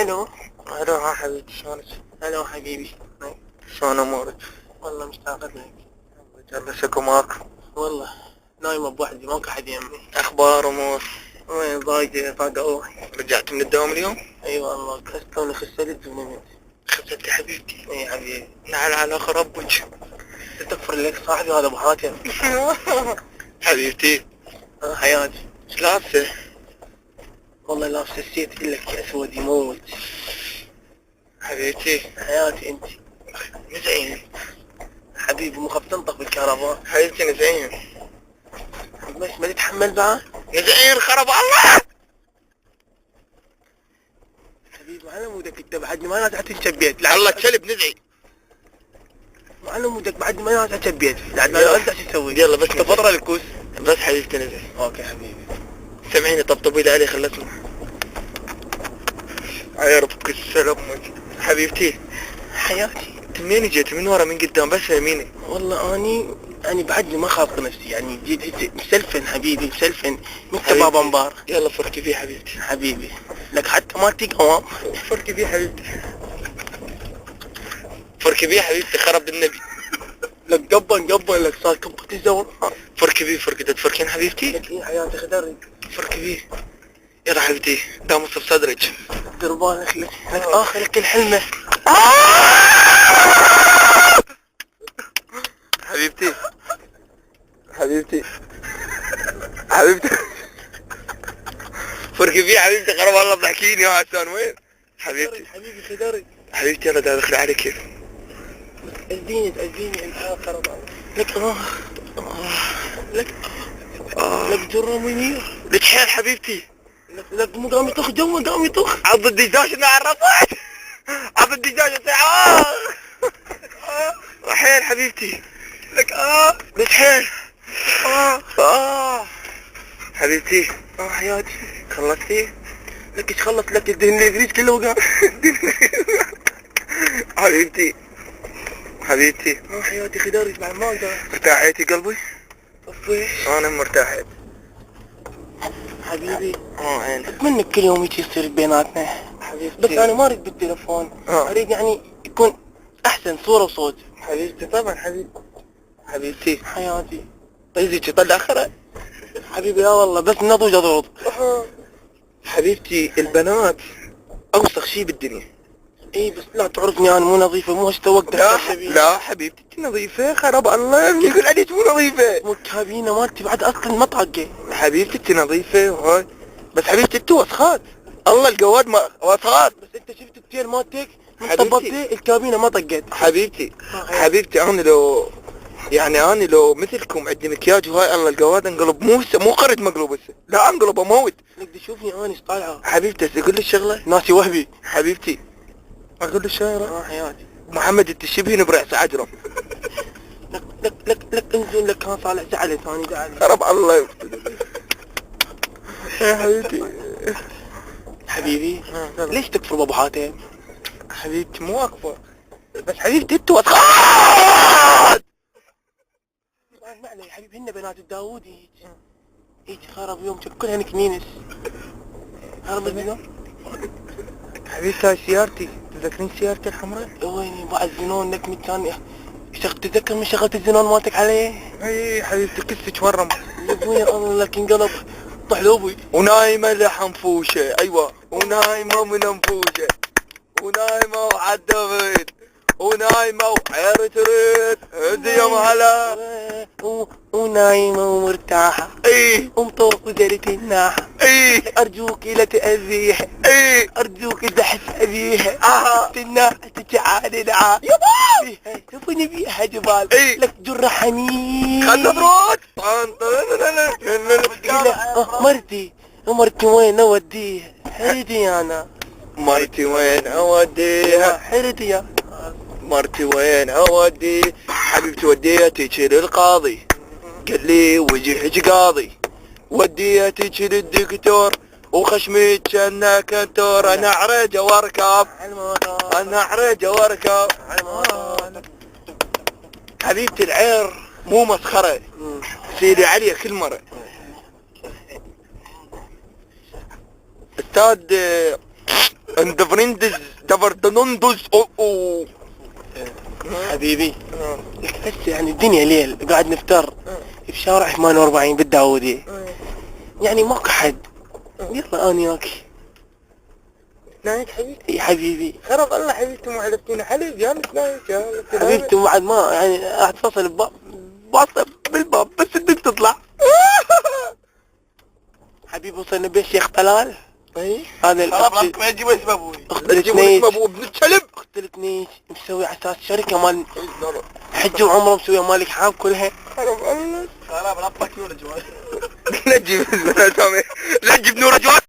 الو. الو، ها حبيبتي شلونك؟ الو حبيبي. شلون امورك؟ والله مشتاق لك. الله شكو ماكو؟ والله نايمة بوحدي ماكو حد يمي. اخبار امور؟ وين ضايقة طاقة الله. رجعت من الدوام اليوم؟ اي والله بس توني خسلت ونمت. خسرت حبيبتي؟ اي حبيبي. تعال على اخر ربك. تكفر لك صاحبي هذا ابو حاتم. حبيبتي حياتي. ايش لابسه؟ والله لابس السيت لك اسود يموت. حبيبتي حياتي انت. نزعين. حبيبي مو خف تنطق بالكهرباء. حبيبتي نزعين. بس ما تتحمل بعد. نزعين خرب الله. حبيبي على مودك انت بعدني ما نازع تنشبيت. الله كلب نزعي. على مودك بعدني ما نازع تنشبيت. بعد ما انت شو تسوي؟ يلا بس تفضل الكوس. بس حبيبتي نزعي. اوكي حبيبي. سامحيني طبطبي لي عليه خلتني. عيربك السلام. حبيبتي حياتي. منين جيت؟ من ورا من قدام بس فهميني. والله اني بعدني ما خاف نفسي يعني جيت مسلفن حبيبي مسلفن مثل حبيبتي. بابا مبار. يلا فركي فيه حبيبتي. حبيبي لك حتى ما تي قوام. فركي فيه حبيبتي. فركي فيه حبيبتي خرب النبي. لك قبل لك صار كبت الزور. فركي فيه فركي تتفركين حبيبتي. لك ايه حياتي خدري. فركي فيه. يلا حبيبتي دامص بصدرك. دير بالك لك اخرك الحلمة. حبيبتي حبيبتي حبيبتي فركي فيه حبيبتي خرب الله بضحكيني يا حسان وين؟ حبيبتي حبيبي خدري. حبيبتي يلا داخل عليك كيف؟ اديني انت خرب لك لك لك جرة منير. لك حيل حبيبتي. لك مو قام يطخ جو قام يطخ. عض الدجاج انا عرفت. عض الدجاج حيل حبيبتي. لك لك حيل. حبيبتي حياتي. خلصتي؟ لك ايش خلص لك الدهن الجريج كله وقع. حبيبتي حبيبتي حياتي خداري بعد ما اقدر. ارتاحيتي قلبي؟ طفيش. انا مرتاحت حبيبي عين اتمنى كل يوم يجي يصير بيناتنا حبيبتي. بس انا ما اريد بالتلفون. اريد يعني يكون احسن صورة وصوت. حبيبتي طبعا حبيبتي. حبيبتي حياتي. طيزك طلع اخرى. حبيبي يا والله بس نضوج اضغط. حبيبتي البنات اوسخ شي بالدنيا. اي بس لا تعرفني انا مو نظيفة مو اشتوقت. لا حبيبتي انت نظيفة خرب الله يقول عليك مو نظيفة. مو الكابينة مالتي بعد اصلا ما طاقة. حبيبتي انت نظيفة وهاي بس حبيبتي انت وسخات. الله الجواد ما وسخات. بس انت شفت التير مالتك من حبيبتي. طبقتي الكابينة ما طقت. حبيبتي حبيبتي انا لو مثلكم عندي مكياج وهاي الله الجواد انقلب مو قرد مقلوب هسه. لا انقلب اموت. لك تشوفني انا ايش طالعة. حبيبتي هسه اقول لك شغله. ناسي وهبي. حبيبتي اقول لك شغله. حياتي. محمد انت شبهني برأس عجرم. لك انزل لك كان صالح زعلت ثاني زعلت. خرب الله يفتح. يا حبيبتي. حبيبي ليش تكفر بابو حاتم؟ حبيبتي مو اكبر بس حبيبتي انت وسخات. ما علي حبيبي هن بنات الداوودي هيك خرب يوم كلها كنينس. خرب اليوم. حبيبتي هاي سيارتي تذكرين سيارتي الحمراء؟ ويني بعد الزنون لك كان تتذكر من شغلت الزنون مالتك عليه؟ اي حبيبتي كسك مرة. يا ابوي الله لك انقلب طحلوبي. ونايمة لحنفوشة ايوه ونايمة منفوشة ونايمة وعدفت ونايمة وحيرة ريت عندي يوم هلا. ونايمة ومرتاحة. ايه ومطوق وزرت الناحة. ايه ارجوك لا تأذيها. ايه ارجوك زحف ابيها. الناحة تعالي يابا شوفني بيها جبال. ايه لك جرة حنين. خد نظرات. مرتي وين اوديها؟ حيرتي انا. مرتي وين اوديها؟ حيرتي انا. مرتي وين اودي؟ حبيبتي وديتك للقاضي قال لي وجهك قاضي. وديتك للدكتور وخشمي كأنه كنتور. انا اعرج واركب انا اعرج واركب. حبيبتي العير مو مسخرة سيري عليه كل مرة. استاذ انت فريندز دفرتنوندوس او. حبيبي هسه يعني الدنيا ليل قاعد نفتر بشارع 48 بالداودي، يعني ماكو حد. يلا اني وياك. نايك حبيبتي. يا حبيبي خرب الله حبيبتي مو عرفتينا حليب يا نايك يا حبيبتي بعد ما يعني راح تصل باصة بالباب بس بدك تطلع. حبيبي وصلنا بيت شيخ طلال. اي هذا خرب الاخت لك ما يجيب اسم ابوي. اخت لا تجيبون الكنيس. اسم ابوه ابن الكلب. اخت الكنيس مسوي على اساس شركة مال حج وعمره مسوية مالك حاب كلها. خرب الله. خرب لبك نور جوال. لا تجيب اسمه لا تجيب نور جوال.